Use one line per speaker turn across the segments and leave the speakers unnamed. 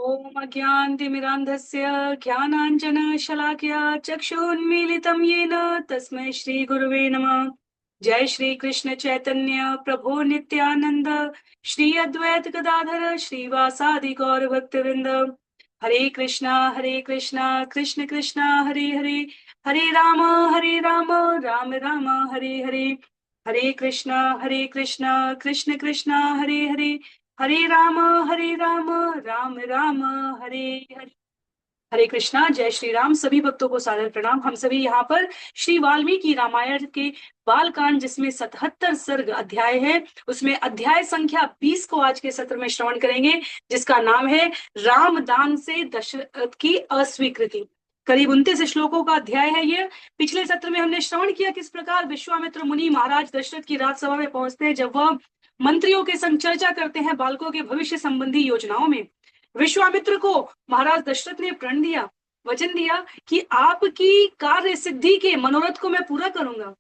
ॐ अज्ञानतिमिरान्धस्य ज्ञानाञ्जनशलाकया चक्षुन्मीलितं येन तस्मै श्रीगुरुवे नमः। जय श्री कृष्ण चैतन्य प्रभो नित्यानंद श्री अद्वैत गदाधर श्रीवासादि गौर भक्तवृंद। हरे कृष्णा कृष्ण कृष्णा हरे हरे, हरे राम राम राम हरे हरे। हरे कृष्णा कृष्ण कृष्णा हरे हरे, हरे राम राम राम हरे हरे। हरे कृष्णा, जय श्री राम। सभी भक्तों को सादर प्रणाम। हम सभी यहाँ पर श्री वाल्मीकि रामायण के बालकांड, जिसमें 77 सर्ग अध्याय है, उसमें अध्याय संख्या 20 को आज के सत्र में श्रवण करेंगे, जिसका नाम है रामदान से दशरथ की अस्वीकृति। करीब 29 श्लोकों का अध्याय है ये। पिछले सत्र में हमने श्रवण किया किस प्रकार विश्वामित्र मुनि महाराज दशरथ की राजसभा में पहुंचते हैं, जब वह मंत्रियों के संग चर्चा करते हैं बालकों के भविष्य संबंधी योजनाओं में। विश्वामित्र को महाराज दशरथ ने प्रण दिया, वचन दिया कि आपकी कार्य सिद्धि के मनोरथ को मैं पूरा करूंगा।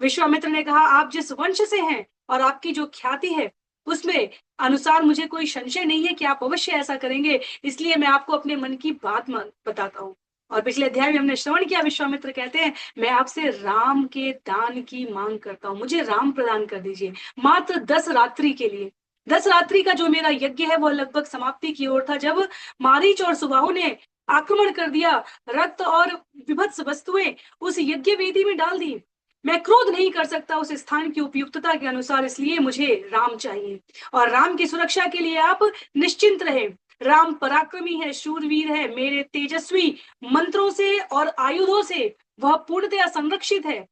विश्वामित्र ने कहा, आप जिस वंश से हैं और आपकी जो ख्याति है उसमें अनुसार मुझे कोई संशय नहीं है कि आप अवश्य ऐसा करेंगे, इसलिए मैं आपको अपने मन की बात बताता हूँ। और पिछले अध्याय में हमने श्रवण किया, विश्वामित्र कहते हैं, मैं आपसे राम के दान की मांग करता हूँ, मुझे राम प्रदान कर दीजिए मात्र 10 रात्रि के लिए। 10 रात्रि का जो मेरा यज्ञ है वह लगभग समाप्ति की ओर था, जब मारीच और सुबाहु ने आक्रमण कर दिया, रक्त और विभत्स वस्तुएं उस यज्ञ वेदी में डाल दी। मैं क्रोध नहीं कर सकता उस स्थान की उपयुक्तता के अनुसार, इसलिए मुझे राम चाहिए। और राम की सुरक्षा के लिए आप निश्चिंत रहे। राम पराक्रमी है, शूरवीर है, मेरे तेजस्वी मंत्रों से और आयुधों से वह पूर्णतया संरक्षित है।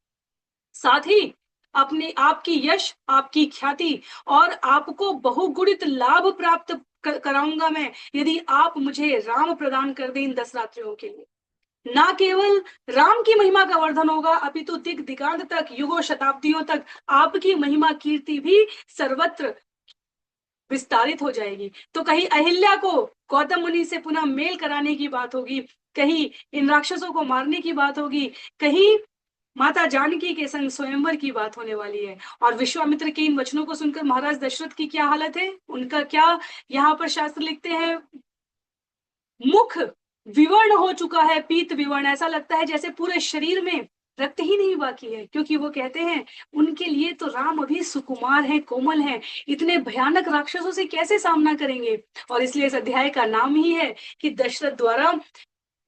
साथ ही अपने आपकी यश, आपकी ख्याति और आपको बहुगुणित लाभ प्राप्त कराऊंगा मैं, यदि आप मुझे राम प्रदान कर दें इन 10 रात्रियों के लिए। ना केवल राम की महिमा का वर्धन होगा, अपितु दिग दिगांत तक, युगों शताब्दियों तक आपकी महिमा कीर्ति भी सर्वत्र विस्तारित हो जाएगी। तो कहीं अहिल्या को गौतम मुनि से पुनः मेल कराने की बात होगी, कहीं इन राक्षसों को मारने की बात होगी, कहीं माता जानकी के संग स्वयंवर की बात होने वाली है। और विश्वामित्र के इन वचनों को सुनकर महाराज दशरथ की क्या हालत है, उनका क्या, यहाँ पर शास्त्र लिखते हैं, मुख विवर्ण हो चुका है, पीत विवर्ण। ऐसा लगता है जैसे पूरे शरीर में रक्त ही नहीं बाकी है, क्योंकि वो कहते हैं उनके लिए तो राम अभी सुकुमार हैं, कोमल हैं, इतने भयानक राक्षसों से कैसे सामना करेंगे। और इसलिए इस अध्याय का नाम ही है कि दशरथ द्वारा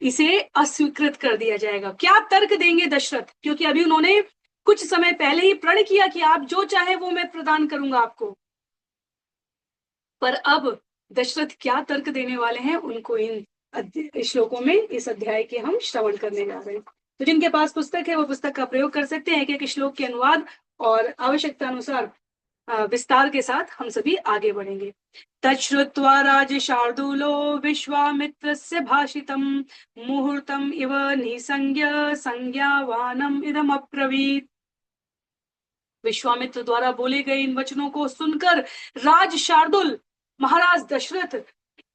इसे अस्वीकृत कर दिया जाएगा। क्या तर्क देंगे दशरथ, क्योंकि अभी उन्होंने कुछ समय पहले ही प्रण किया कि आप जो चाहे वो मैं प्रदान करूंगा आपको। पर अब दशरथ क्या तर्क देने वाले हैं, उनको इन श्लोकों में, इस अध्याय के हम श्रवण करने जा रहे हैं। तो जिनके पास पुस्तक है वो पुस्तक का प्रयोग कर सकते हैं। एक एक श्लोक के अनुवाद और आवश्यकता अनुसार विस्तार के साथ हम सभी आगे बढ़ेंगे। तच्छ्रुत्वा राज शार्दूलो विश्वामित्रस्य भाषितम् मुहूर्तम इव निसंज्ञ संज्ञावानम इदम अब्रवीत्। विश्वामित्र द्वारा बोले गए इन वचनों को सुनकर राज शार्दुल महाराज दशरथ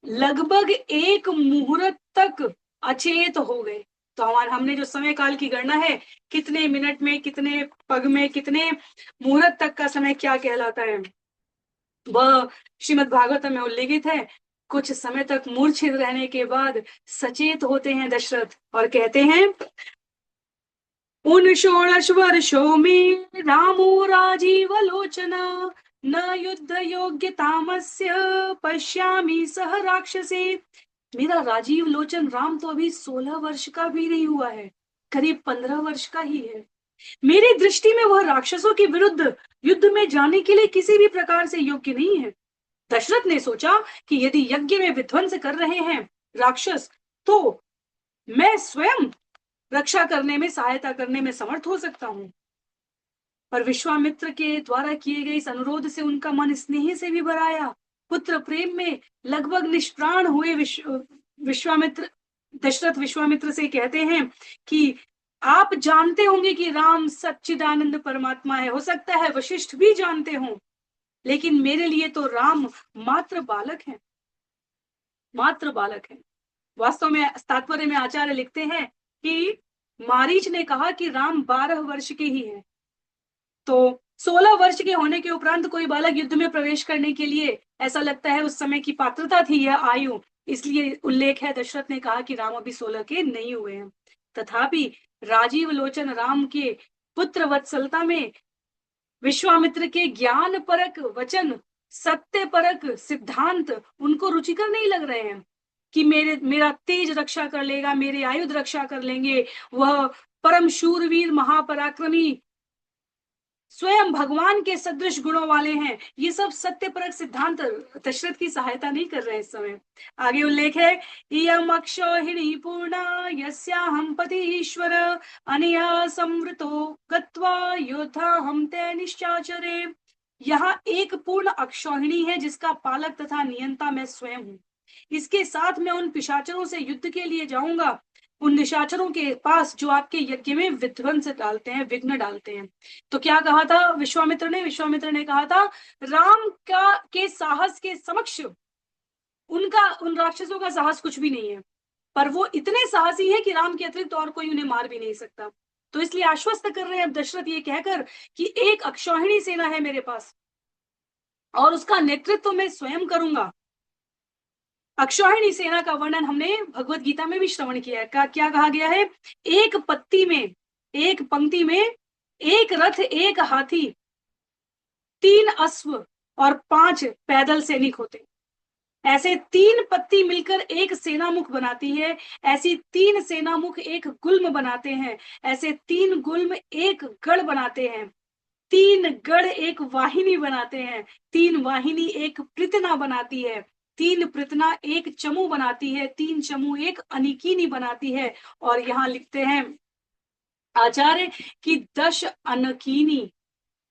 लगभग एक मुहूर्त तक अचेत हो गए। तो हमने जो समय काल की गणना है, कितने मिनट में, कितने पग में, कितने मुहूर्त तक का समय क्या कहलाता है, वह श्रीमद् भागवत में उल्लेखित है। कुछ समय तक मूर्छित रहने के बाद सचेत होते हैं दशरथ और कहते हैं, उन 16 वर्षों में रामो राजीव लोचना न युद्ध योग्य तामस्य पश्यामि सह राक्षसे। मेरा राजीव लोचन राम तो अभी 16 वर्ष का भी नहीं हुआ है, करीब 15 वर्ष का ही है। मेरी दृष्टि में वह राक्षसों के विरुद्ध युद्ध में जाने के लिए किसी भी प्रकार से योग्य नहीं है। दशरथ ने सोचा कि यदि यज्ञ में विध्वंस कर रहे हैं राक्षस, तो मैं स्वयं रक्षा करने में, सहायता करने में समर्थ हो सकता हूं। पर विश्वामित्र के द्वारा किए गए इस अनुरोध से उनका मन स्नेह से भी भर आया। पुत्र प्रेम में लगभग निष्प्राण हुए विश्वामित्र दशरथ विश्वामित्र से कहते हैं कि आप जानते होंगे कि राम सच्चिदानंद परमात्मा है, हो सकता है वशिष्ठ भी जानते हों, लेकिन मेरे लिए तो राम मात्र बालक है, मात्र बालक है। वास्तव में तात्पर्य में आचार्य लिखते हैं कि मारीच ने कहा कि राम 12 वर्ष के ही है, तो 16 वर्ष के होने के उपरांत कोई बालक युद्ध में प्रवेश करने के लिए, ऐसा लगता है उस समय की पात्रता थी यह आयु, इसलिए उल्लेख है, दशरथ ने कहा कि राम अभी 16 के नहीं हुए हैं। तथापि राजीव लोचन राम के पुत्र वत्सलता में, विश्वामित्र के ज्ञान परक वचन, सत्य परक सिद्धांत उनको रुचिकर नहीं लग रहे हैं कि मेरा तेज रक्षा कर लेगा, मेरे आयुध रक्षा कर लेंगे, वह परम शूरवीर महापराक्रमी स्वयं भगवान के सदृश गुणों वाले हैं। ये सब सत्यपरक सिद्धांत दशरथ की सहायता नहीं कर रहे हैं इस समय। आगे उल्लेख है, इयम अक्षौहिणी पूर्णा यस्याहं पति ईश्वर अनया संवृतो गत्वा योद्धा हम ते निश्चाचरे। यहाँ एक पूर्ण अक्षौहिणी है जिसका पालक तथा नियंता मैं स्वयं हूँ। इसके साथ मैं उन पिशाचरों से युद्ध के लिए जाऊंगा, उन निशाचरों के पास जो आपके यज्ञ में विध्वंस डालते हैं, विघ्न डालते हैं। तो क्या कहा था विश्वामित्र ने कहा था, राम का के साहस के समक्ष उनका, उन राक्षसों का साहस कुछ भी नहीं है, पर वो इतने साहसी हैं कि राम के अतिरिक्त और कोई उन्हें मार भी नहीं सकता। तो इसलिए आश्वस्त कर रहे हैं अब दशरथ ये कहकर कि एक अक्षौहिणी सेना है मेरे पास और उसका नेतृत्व मैं स्वयं करूंगा। अक्षौहिणी सेना का वर्णन हमने भगवत गीता में भी श्रवण किया है। क्या कहा गया है, एक पत्ती में, एक पंक्ति में एक रथ, एक हाथी, 3 अश्व और 5 पैदल सैनिक होते। ऐसे 3 पत्ती मिलकर एक सेनामुख बनाती है, ऐसी 3 सेनामुख एक गुल्म बनाते हैं, ऐसे 3 गुल्म एक गढ़ बनाते हैं, 3 गढ़ एक वाहिनी बनाते हैं, 3 वाहिनी एक पृतना बनाती है, 3 पृतना एक चमू बनाती है, 3 चमू एक अनिकीनी बनाती है। और यहाँ लिखते हैं आचार्य कि 10 अनकीनी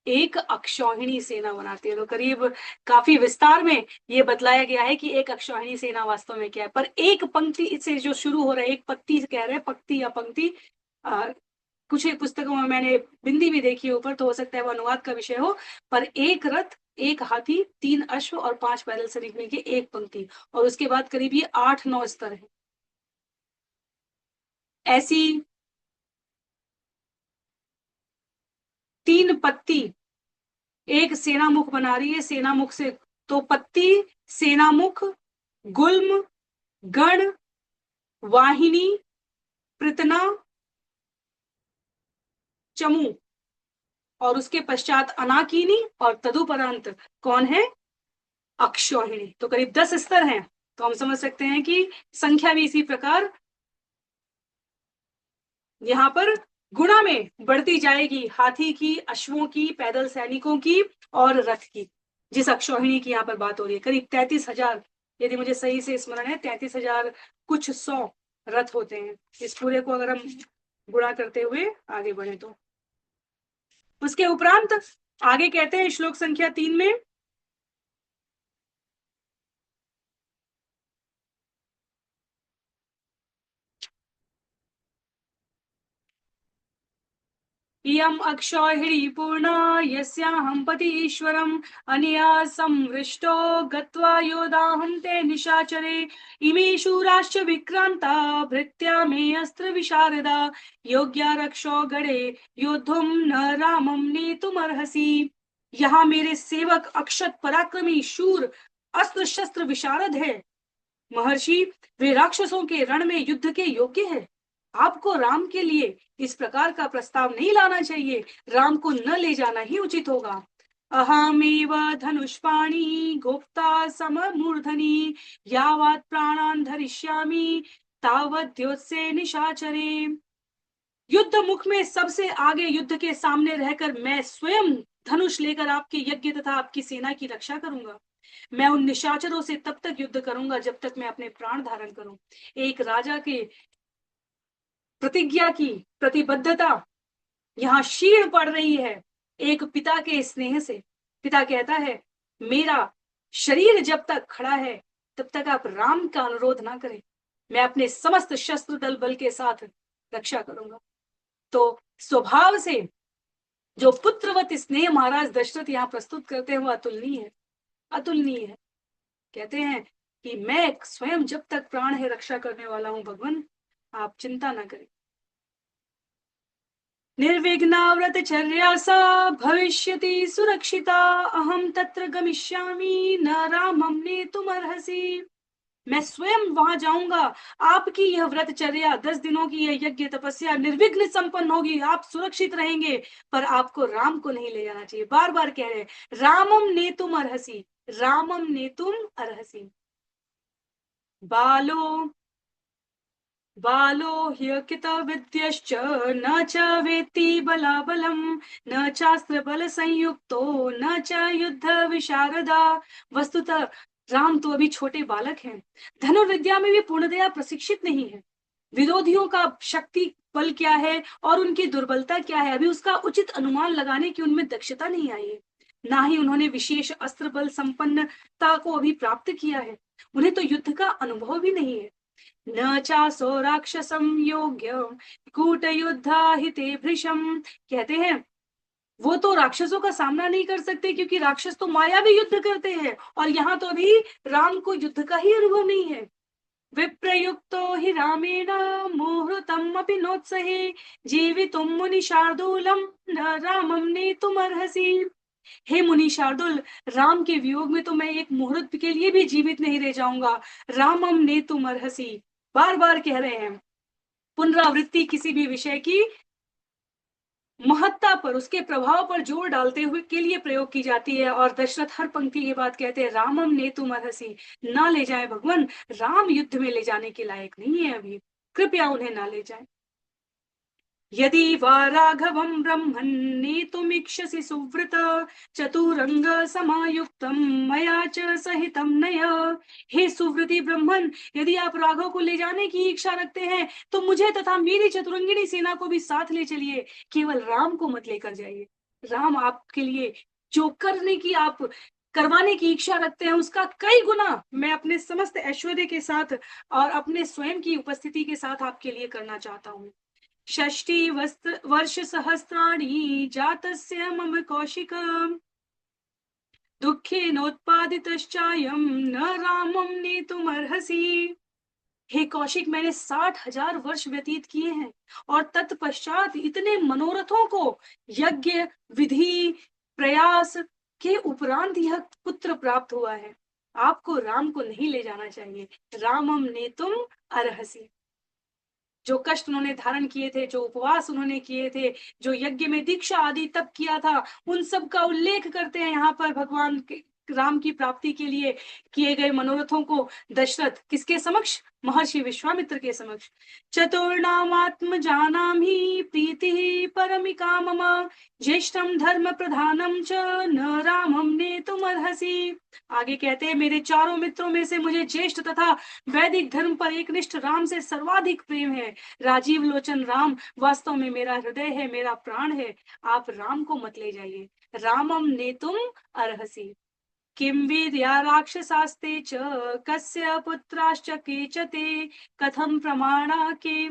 एक अक्षौहिणी सेना बनाती है। तो करीब काफी विस्तार में ये बतलाया गया है कि एक अक्षौहिणी सेना वास्तव में क्या है। पर एक पंक्ति से जो शुरू हो रहा है, एक पत्ती से कह रहे हैं, पक्ति या पंक्ति, कुछ एक पुस्तकों में मैंने बिंदी भी देखी ऊपर, तो हो सकता है वो अनुवाद का विषय हो। पर एक रथ, एक हाथी, 3 अश्व और 5 पैदल सैनिक मिलकर एक पंक्ति, और उसके बाद करीब ये 8-9 स्तर है। ऐसी 3 पत्ती एक सेनामुख बना रही है। सेनामुख से तो पत्ती, सेनामुख, गुल्म, गण, वाहिनी, पृतना, चमू और उसके पश्चात अनाकीनी और तदुपरांत कौन है, अक्षौहिणी। तो करीब 10 स्तर हैं। तो हम समझ सकते हैं कि संख्या भी इसी प्रकार यहाँ पर गुणा में बढ़ती जाएगी, हाथी की, अश्वों की, पैदल सैनिकों की और रथ की। जिस अक्षौहिणी की यहाँ पर बात हो रही है, करीब 33,000, यदि मुझे सही से स्मरण है, 33,000 कुछ 100 रथ होते हैं। इस पूरे को अगर हम गुणा करते हुए आगे बढ़े तो उसके उपरांत आगे कहते हैं श्लोक संख्या 3 में, इयम् अक्षौहिणी पूर्णा यस्याहं पति ईश्वरम् अनया संवृष्टो गत्वा योधाहं ते निशाचरे इमे शूराश्च विक्रांता भृत्या मे अस्त्र विशारदा योग्या रक्षो गणे योद्धुम न रामम नेतुमर्हसि। यहाँ मेरे सेवक अक्षत पराक्रमी शूर अस्त्र शस्त्र विशारद है। महर्षि, वे राक्षसों के रण में युद्ध के योग्य है। आपको राम के लिए इस प्रकार का प्रस्ताव नहीं लाना चाहिए, राम को न ले जाना ही उचित होगा। अहमेव धनुष्पाणी गोप्ता सममूर्धनि यावत् प्राणान् धरिष्यामि तावद्योत्से निशाचरे। युद्ध मुख में सबसे आगे युद्ध के सामने रहकर मैं स्वयं धनुष लेकर आपके यज्ञ तथा आपकी सेना की रक्षा करूंगा। मैं उन निशाचरों से तब तक युद्ध करूंगा जब तक मैं अपने प्राण धारण करूं। एक राजा के प्रतिज्ञा की प्रतिबद्धता यहाँ क्षीण पड़ रही है एक पिता के स्नेह से। पिता कहता है, मेरा शरीर जब तक खड़ा है तब तक आप राम का अनुरोध ना करें, मैं अपने समस्त शस्त्र दल बल के साथ रक्षा करूंगा। तो स्वभाव से जो पुत्रवत स्नेह महाराज दशरथ यहाँ प्रस्तुत करते हैं वो अतुलनीय है, अतुलनीय है। कहते हैं कि मैं स्वयं जब तक प्राण है रक्षा करने वाला हूं भगवान, आप चिंता ना करें। निर्विघ्ना व्रतचर्या सा भविष्यति सुरक्षिता अहम तत्र गमिष्यामि न रामं नेतुमर्हसि। मैं स्वयं वहां जाऊंगा। आपकी यह व्रतचर्या 10 दिनों की यह यज्ञ तपस्या निर्विघ्न संपन्न होगी, आप सुरक्षित रहेंगे। पर आपको राम को नहीं ले जाना चाहिए। बार बार कह रहे हैं, रामम नेतुम अर्हसि, रामम नेतुम अर्हसि। बालो बालो ह्यकित विद्यश्च न च वेत्ति बलाबलम, न चास्त्र बल संयुक्तो न च युद्ध विशारदा। वस्तुतः राम तो अभी छोटे बालक हैं, धनुर्विद्या में भी पूर्णतया प्रशिक्षित नहीं है। विरोधियों का शक्ति बल क्या है और उनकी दुर्बलता क्या है, अभी उसका उचित अनुमान लगाने की उनमें दक्षता नहीं आई है। ना ही उन्होंने विशेष अस्त्र बल संपन्नता को अभी प्राप्त किया है। उन्हें तो युद्ध का अनुभव भी नहीं है। न चासो राक्षसम योग्य कूटयुद्धा हिते भृशम। कहते हैं वो तो राक्षसों का सामना नहीं कर सकते, क्योंकि राक्षस तो माया भी युद्ध करते हैं, और यहाँ तो अभी राम को युद्ध का ही अनुभव नहीं है। विप्रयुक्तो हि रामेण मुहूर्तम अपि नोत्सहे, जीवितुम मुनि शार्दूलम न रामम नेतुमर्हसि। हे मुनि शार्दुल, राम के वियोग में तो मैं एक मुहूर्त के लिए भी जीवित नहीं रह जाऊंगा। रामम नेतुमर्हसि, बार बार कह रहे हैं। पुनरावृत्ति किसी भी विषय की महत्ता पर, उसके प्रभाव पर जोर डालते हुए के लिए प्रयोग की जाती है। और दशरथ हर पंक्ति ये बात कहते हैं, रामम नेतुमर्हसि, ना ले जाए भगवान, राम युद्ध में ले जाने के लायक नहीं है अभी, कृपया उन्हें ना ले जाए। यदि वा राघवं ब्रह्मन् नेतुमिच्छसि सुव्रत, चतुरंग समायुक्तम मया च सहितम नय। हे सुव्रति ब्रह्मन, यदि आप राघव को ले जाने की इच्छा रखते हैं तो मुझे तथा मेरी चतुरंगिणी सेना को भी साथ ले चलिए, केवल राम को मत लेकर जाइए। राम आपके लिए जो करने की आप करवाने की इच्छा रखते हैं, उसका कई गुना मैं अपने समस्त ऐश्वर्य के साथ और अपने स्वयं की उपस्थिति के साथ आपके लिए करना चाहता हूँ। षष्टि वर्ष सहस्राणि जातस्य मम कौशिक, दुःखेनोत्पादितश्चायं न रामं नेतुमर्हसि। हे कौशिक, मैंने 60,000 वर्ष व्यतीत किए हैं, और तत्पश्चात इतने मनोरथों को, यज्ञ विधि प्रयास के उपरांत यह पुत्र प्राप्त हुआ है। आपको राम को नहीं ले जाना चाहिए। रामम नेतुम अर्हसि। जो कष्ट उन्होंने धारण किए थे, जो उपवास उन्होंने किए थे, जो यज्ञ में दीक्षा आदि तप किया था, उन सब का उल्लेख करते हैं यहाँ पर भगवान राम की प्राप्ति के लिए किए गए मनोरथों को दशरथ किसके समक्ष, महर्षि विश्वामित्र के समक्ष। चतुर्णामात्म जानामि प्रीति परमिका मम, ज्येष्ठम धर्म प्रधानम च न रामम नेतुमर्हसि। आगे कहते हैं, मेरे चारों मित्रों में से मुझे ज्येष्ठ तथा वैदिक धर्म पर एकनिष्ठ राम से सर्वाधिक प्रेम है। राजीव लोचन राम वास्तव में मेरा हृदय है, मेरा प्राण है। आप राम को मत ले जाइए। रामम नेतुम अर्हसि। किम वीर्या राक्षसास्ते च कस्य पुत्राश्च केचते, कथम प्रमाणा के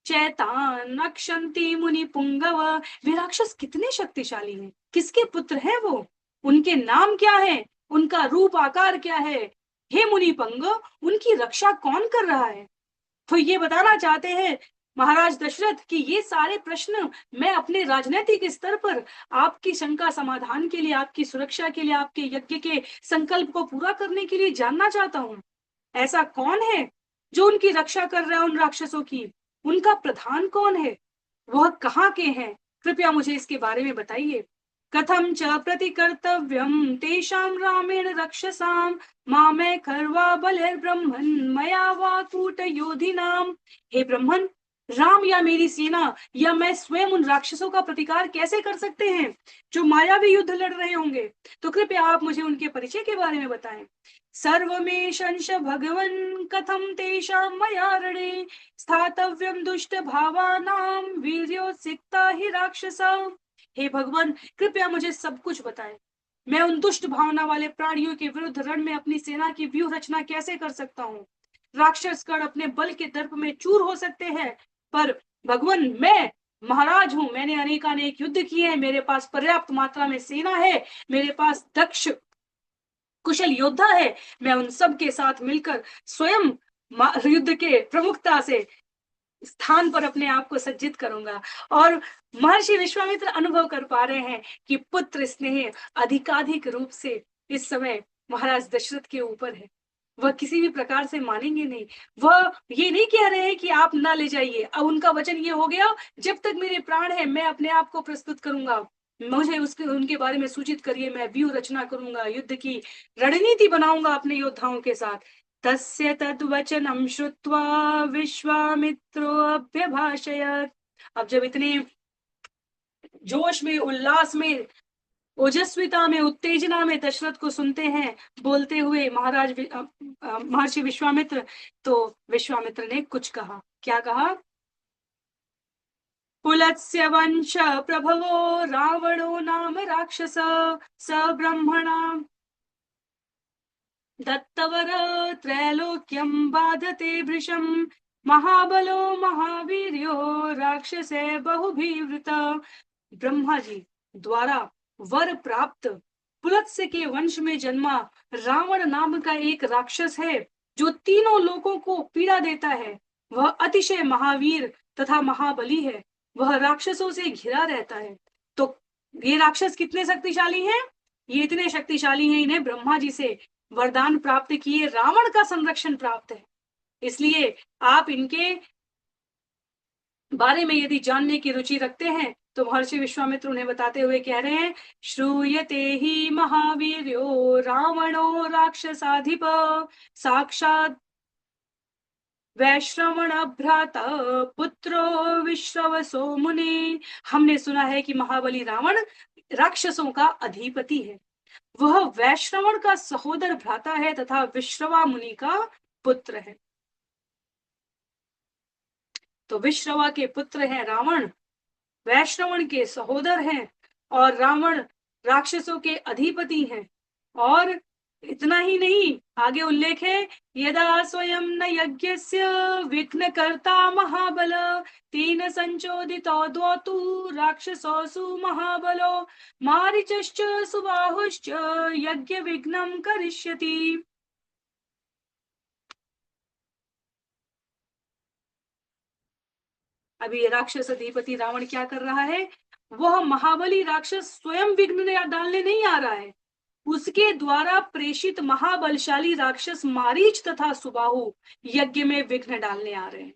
चैतान अक्षंति मुनि पुंगव। वे राक्षस कितने शक्तिशाली हैं, किसके पुत्र हैं वो, उनके नाम क्या है, उनका रूप आकार क्या है। हे मुनि पंग, उनकी रक्षा कौन कर रहा है। तो ये बताना चाहते हैं महाराज दशरथ कि ये सारे प्रश्न मैं अपने राजनीतिक स्तर पर आपकी शंका समाधान के लिए, आपकी सुरक्षा के लिए, आपके यज्ञ के संकल्प को पूरा करने के लिए जानना चाहता हूँ। ऐसा कौन है जो उनकी रक्षा कर रहा है, उन राक्षसों की, उनका प्रधान कौन है, वह कहाँ के हैं, कृपया मुझे इसके बारे में बताइए। कथम च प्रतिकर्तव्यम तेषां रामेण रक्षसां, मामे खर्वा बलिर्ब्रह्मन् मया वा कूट योधिनाम। हे ब्रह्मन, राम या मेरी सेना या मैं स्वयं उन राक्षसों का प्रतिकार कैसे कर सकते हैं जो मायावी युद्ध लड़ रहे होंगे। तो कृपया आप मुझे उनके परिचय के बारे में बताएं। सर्वमेशंश भगवन् कथम तेषां मया रणे, स्थातव्यम दुष्ट भावानां वीर्योत्सिक्ता हि राक्षसा। हे भगवान, कृपया मुझे सब कुछ बताएं। मैं उन दुष्ट भावना वाले प्राणियों के विरुद्ध रण में अपनी सेना की व्यूह रचना कैसे कर सकता हूँ। राक्षस गण अपने बल के दर्प में चूर हो सकते हैं, पर भगवान मैं महाराज हूं, मैंने अनेकानेक युद्ध किए हैं, मेरे पास पर्याप्त मात्रा में सेना है, मेरे पास दक्ष कुशल योद्धा है। मैं उन सब के साथ मिलकर स्वयं युद्ध के प्रमुखता से स्थान पर अपने आप को सज्जित करूंगा। और महर्षि विश्वामित्र अनुभव कर पा रहे हैं कि पुत्र स्नेह अधिकाधिक रूप से इस समय महाराज दशरथ के ऊपर है। वह किसी भी प्रकार से मानेंगे नहीं। वह ये नहीं कह रहे हैं कि आप ना ले जाइए। अब उनका वचन ये हो गया, जब तक मेरे प्राण है मैं अपने आप को प्रस्तुत करूंगा, मुझे उसके उनके बारे में सूचित करिए, मैं व्यूह रचना करूंगा, युद्ध की रणनीति बनाऊंगा अपने योद्धाओं के साथ। तस्य तद्वचनम श्रुत्वा विश्वामित्रो अभ्यभाषयत्। अब जब इतने जोश में, उल्लास में, ओजस्विता में, उत्तेजना में दशरथ को सुनते हैं बोलते हुए महर्षि विश्वामित्र, तो विश्वामित्र ने कुछ कहा। क्या कहा? पुलत्स्य वंश प्रभवो रावणो नाम राक्षस स ब्रह्मणा दत्तवर त्रैलोक्यं बाधते भृशं महाबलो महावीर्यो राक्षसे बहुभिवृत। ब्रह्मा जी द्वारा वर प्राप्त पुलत्स्य के वंश में जन्मा रावण नाम का एक राक्षस है, जो तीनों लोगों को पीड़ा देता है। वह अतिशय महावीर तथा महाबली है, वह राक्षसों से घिरा रहता है। तो ये राक्षस कितने शक्तिशाली हैं? ये इतने शक्तिशाली हैं, इन्हें ब्रह्मा जी से वरदान प्राप्त किए रावण का संरक्षण प्राप्त है। इसलिए आप इनके बारे में यदि जानने की रुचि रखते हैं तो महर्षि विश्वामित्र उन्हें बताते हुए कह रहे हैं, श्रूयते ही महावीर्यो रावणो राक्षसाधिप साक्षात वैश्रवण भ्राता पुत्रो विश्रवसो मुनि। हमने सुना है कि महाबली रावण राक्षसों का अधिपति है, वह वैश्रवण का सहोदर भ्राता है तथा विश्रवा मुनि का पुत्र है। तो विश्रवा के पुत्र हैं रावण, वैश्रवण के सहोदर हैं, और रावण राक्षसों के अधिपति हैं। और इतना ही नहीं, आगे उल्लेख है, यदा स्वयं न यज्ञस्य विघ्न कर्ता महाबल तेन संचोदितो द्वौतु राक्षसोऽसु महाबलो मारीचश्च सुबाहुश्च यज्ञ विघ्नं करिष्यति। अभी राक्षस अधिपति रावण क्या कर रहा है? वह महाबली राक्षस स्वयं विघ्न डालने नहीं आ रहा है, उसके द्वारा प्रेषित महाबलशाली राक्षस मारीच तथा सुबाहु यज्ञ में विघ्न डालने आ रहे हैं।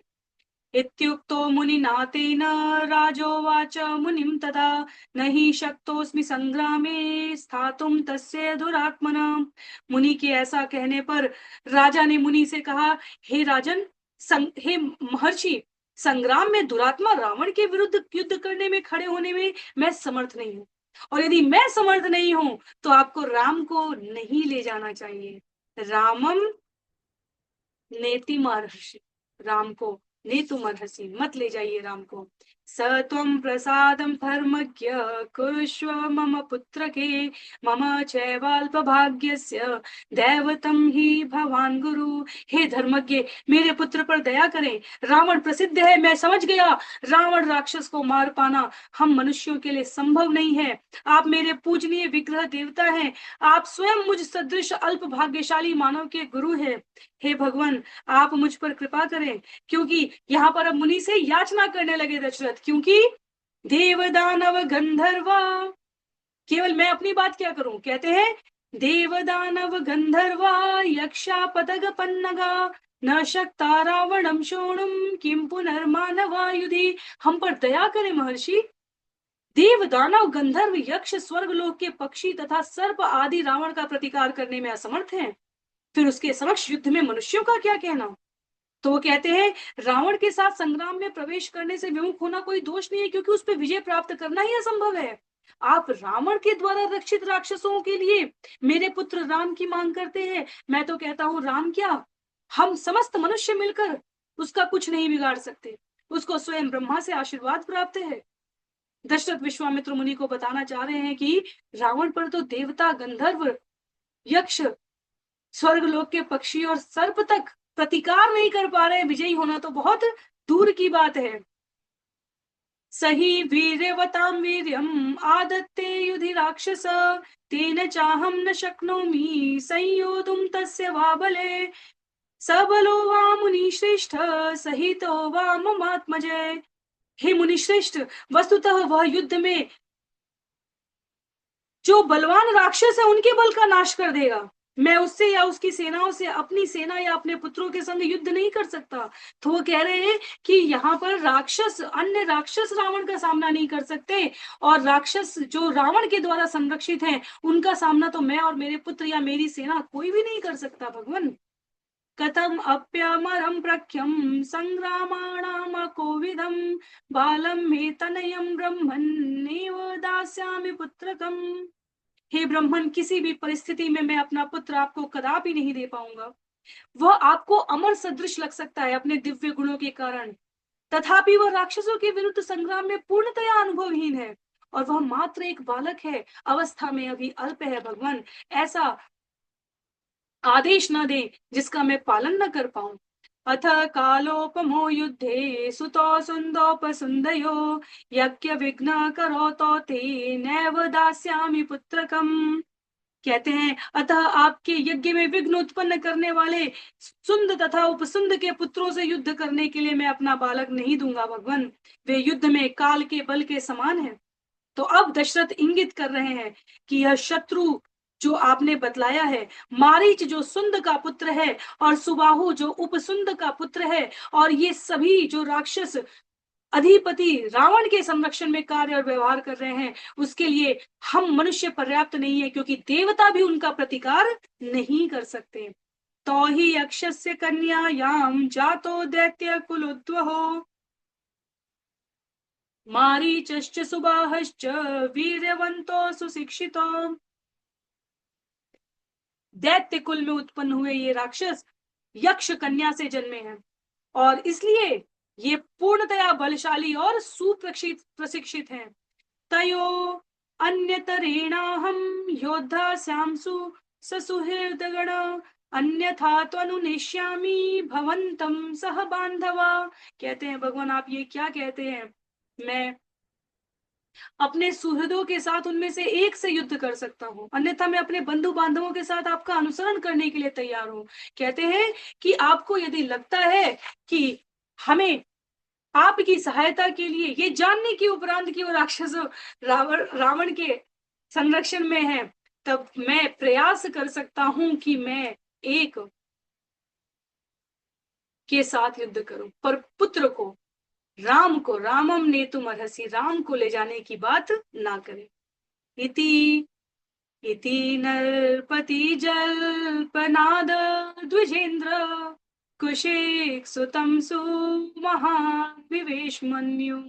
इत्युक्तो मुनिना तेन राजोवाच मुनिम तदा नहि शक्तोस्मि संग्रामे स्थातुम तस्य दुरात्मना। मुनि के ऐसा कहने पर राजा ने मुनि से कहा, हे राजन, हे महर्षि, संग्राम में दुरात्मा रावण के विरुद्ध युद्ध करने में, खड़े होने में मैं समर्थ नहीं हूं, और यदि मैं समर्थ नहीं हूं तो आपको राम को नहीं ले जाना चाहिए। रामम नेतिमर्हसि, राम को नेतुमर्हसि, मत ले जाइए राम को। स त्वं प्रसादं धर्मज्ञ कुरुष्व मम पुत्र के मम चैवाल्प भाग्यस्य दैवतं ही भवान गुरु। हे धर्मज्ञ, मेरे पुत्र पर दया करें, रावण प्रसिद्ध है, मैं समझ गया, रावण राक्षस को मार पाना हम मनुष्यों के लिए संभव नहीं है। आप मेरे पूजनीय विग्रह देवता हैं, आप स्वयं मुझ सदृश अल्प भाग्यशाली मानव के गुरु हैं। हे भगवान, आप मुझ पर कृपा करें। क्योंकि यहाँ पर अब मुनि से याचना करने लगे दशरथ, क्योंकि देव दानव गंधर्व, केवल मैं अपनी बात क्या करूं, कहते हैं देव दानव गंधर्व यक्षा पदग पन्नगा न शक्ता रावणम शोणुम किम पुनर्मानवा युधि। हम पर दया करें महर्षि, देव दानव गंधर्व यक्ष स्वर्ग लोक के पक्षी तथा सर्प आदि रावण का प्रतिकार करने में असमर्थ हैं, फिर उसके समक्ष युद्ध में मनुष्यों का क्या कहना। तो वो कहते हैं, रावण के साथ संग्राम में प्रवेश करने से विमुख होना कोई दोष नहीं है, क्योंकि उस पर विजय प्राप्त करना ही असंभव है। आप रावण के द्वारा रक्षित राक्षसों के लिए मेरे पुत्र राम की मांग करते हैं। मैं तो कहता हूँ, राम क्या, हम समस्त मनुष्य मिलकर उसका कुछ नहीं बिगाड़ सकते, उसको स्वयं ब्रह्मा से आशीर्वाद प्राप्त है। दशरथ विश्वामित्र मुनि को बताना चाह रहे हैं कि रावण पर तो देवता, गंधर्व, यक्ष, स्वर्गलोक के पक्षी और सर्प तक प्रतिकार नहीं कर पा रहे, विजयी होना तो बहुत दूर की बात है। सही वीर्यवतां वीर्यम आदत्ते युधि राक्षस तेन चाहम न शक्नोमि संयोतुम तस्य वा बले सबलो वा मुनि श्रेष्ठ सहितो वा ममात्मजय। हे मुनि श्रेष्ठ, वस्तुतः वह युद्ध में जो बलवान राक्षस है उनके बल का नाश कर देगा, मैं उससे या उसकी सेनाओं से, अपनी सेना या अपने पुत्रों के संग युद्ध नहीं कर सकता। तो वो कह रहे हैं कि यहाँ पर राक्षस, अन्य राक्षस रावण का सामना नहीं कर सकते, और राक्षस जो रावण के द्वारा संरक्षित हैं उनका सामना तो मैं और मेरे पुत्र या मेरी सेना कोई भी नहीं कर सकता भगवान। कथम अप्यमरं प्रख्यम संग्रामाणाम कोविदम बालम मे तनयम ब्रह्मण्येव दास्यामि पुत्रकम। हे ब्रह्मन, किसी भी परिस्थिति में मैं अपना पुत्र आपको कदापि नहीं दे पाऊंगा। वह आपको अमर सदृश लग सकता है अपने दिव्य गुणों के कारण, तथापि वह राक्षसों के विरुद्ध संग्राम में पूर्णतया अनुभवहीन है, और वह मात्र एक बालक है, अवस्था में अभी अल्प है। भगवान, ऐसा आदेश न दे जिसका मैं पालन न कर पाऊं। अथ कालोपमो युद्धे सुतो सुन्दोपसुन्दयो यज्ञ विघ्न करोतो ते नैव दास्यामि पुत्रकम। कहते हैं, अतः आपके यज्ञ में विघ्न उत्पन्न करने वाले सुंद तथा उपसुंद के पुत्रों से युद्ध करने के लिए मैं अपना बालक नहीं दूंगा भगवान। वे युद्ध में काल के बल के समान है। तो अब दशरथ इंगित कर रहे हैं कि यह शत्रु जो आपने बतलाया है, मारीच जो सुंद का पुत्र है और सुबाहु जो उपसुंद का पुत्र है, और ये सभी जो राक्षस अधिपति रावण के संरक्षण में कार्य और व्यवहार कर रहे हैं, उसके लिए हम मनुष्य पर्याप्त नहीं है, क्योंकि देवता भी उनका प्रतिकार नहीं कर सकते। तो ही यक्षस्य कन्यायाम जातो दैत्य कुलोद्वहो मारीचश्च सुबाहश्च वीर्यवंतो सुशिक्षितो। दैत्य कुल में उत्पन्न हुए ये राक्षस यक्ष कन्या से जन्मे हैं, और इसलिए ये पूर्णतया बलशाली और सुप्रशिक्षित प्रशिक्षित हैं। तयो अन्यतरेणाहं योद्धा श्यामसु ससुहृदगण अन्यथा त्वनुनेष्यामि भवन्तं सह बांधवा। कहते हैं, भगवान आप ये क्या कहते हैं, मैं अपने सुहृदों के साथ उनमें से एक से युद्ध कर सकता हूँ, अन्यथा मैं अपने बंधु बांधवों के साथ आपका अनुसरण करने के लिए तैयार हूँ। कहते हैं कि आपको यदि लगता है कि हमें आपकी सहायता के लिए, ये जानने के उपरांत कि वो राक्षस रावण के संरक्षण में है, तब मैं प्रयास कर सकता हूं कि मैं एक के साथ युद्ध करूं, पर पुत्र को, राम को, रामम ने तुम अर्हसि, राम को ले जाने की बात ना करें। इति इति नरपति जल्पनाद द्विजेन्द्र कुशेक सुतम सुमहान विवेशमन्यु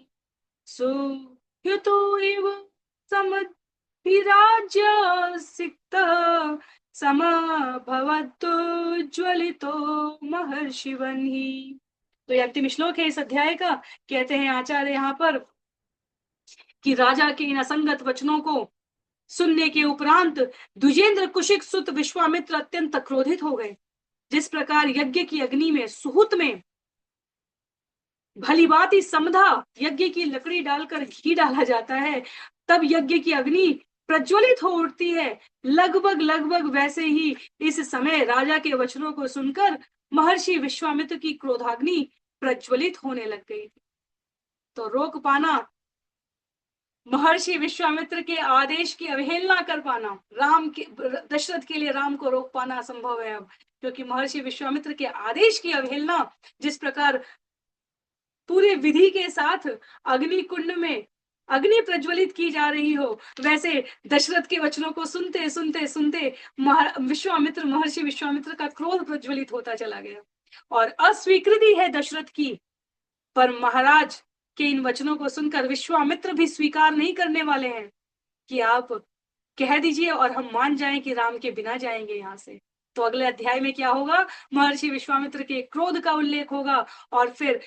सुयुतो एव समभिराज्य सिक्तः समभवतुज्ज्वलितो महर्षिवन्हि। तो ये अंतिम श्लोक है इस अध्याय का। कहते हैं आचार्य यहाँ पर कि राजा के इन असंगत वचनों को सुनने के उपरांत द्विजेंद्र कुशिक सुत विश्वामित्र अत्यंत क्रोधित हो गए। जिस प्रकार यज्ञ की अग्नि में सुहुत में भली बात ही समधा यज्ञ की लकड़ी डालकर घी डाला जाता है, तब यज्ञ की अग्नि प्रज्वलित हो उठती है, लगभग लगभग वैसे ही इस समय राजा के वचनों को सुनकर महर्षि विश्वामित्र की क्रोधाग्नि प्रज्वलित होने लग गई। तो रोक पाना, महर्षि विश्वामित्र के आदेश की अवहेलना कर पाना, राम के, दशरथ के लिए राम को रोक पाना असंभव है अब, क्योंकि महर्षि विश्वामित्र के आदेश की अवहेलना, जिस प्रकार पूरे विधि के साथ अग्नि कुंड में अग्नि प्रज्वलित की जा रही हो, वैसे दशरथ के वचनों को सुनते सुनते सुनते महर्षि विश्वामित्र का क्रोध प्रज्वलित होता चला गया, और अस्वीकृति है दशरथ की, पर महाराज के इन वचनों को सुनकर विश्वामित्र भी स्वीकार नहीं करने वाले हैं कि आप कह दीजिए और हम मान जाएं कि राम के बिना जाएंगे यहाँ से। तो अगले अध्याय में क्या होगा, महर्षि विश्वामित्र के क्रोध का उल्लेख होगा, और फिर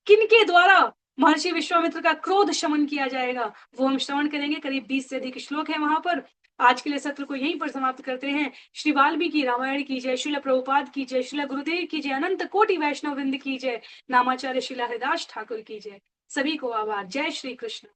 किनके द्वारा महर्षि विश्वामित्र का क्रोध शमन किया जाएगा वो हम श्रवण करेंगे। करीब 20 से अधिक श्लोक है वहां पर। आज के लिए सत्र को यहीं पर समाप्त करते हैं। श्री वाल्मीकि रामायण की जय, श्रील प्रभुपाद की जय, श्रील गुरुदेव की जय, अनंत कोटि वैष्णव वृंद की जय, नामाचार्य श्रील हरिदास ठाकुर की जय। सभी को आभार। जय श्री कृष्ण।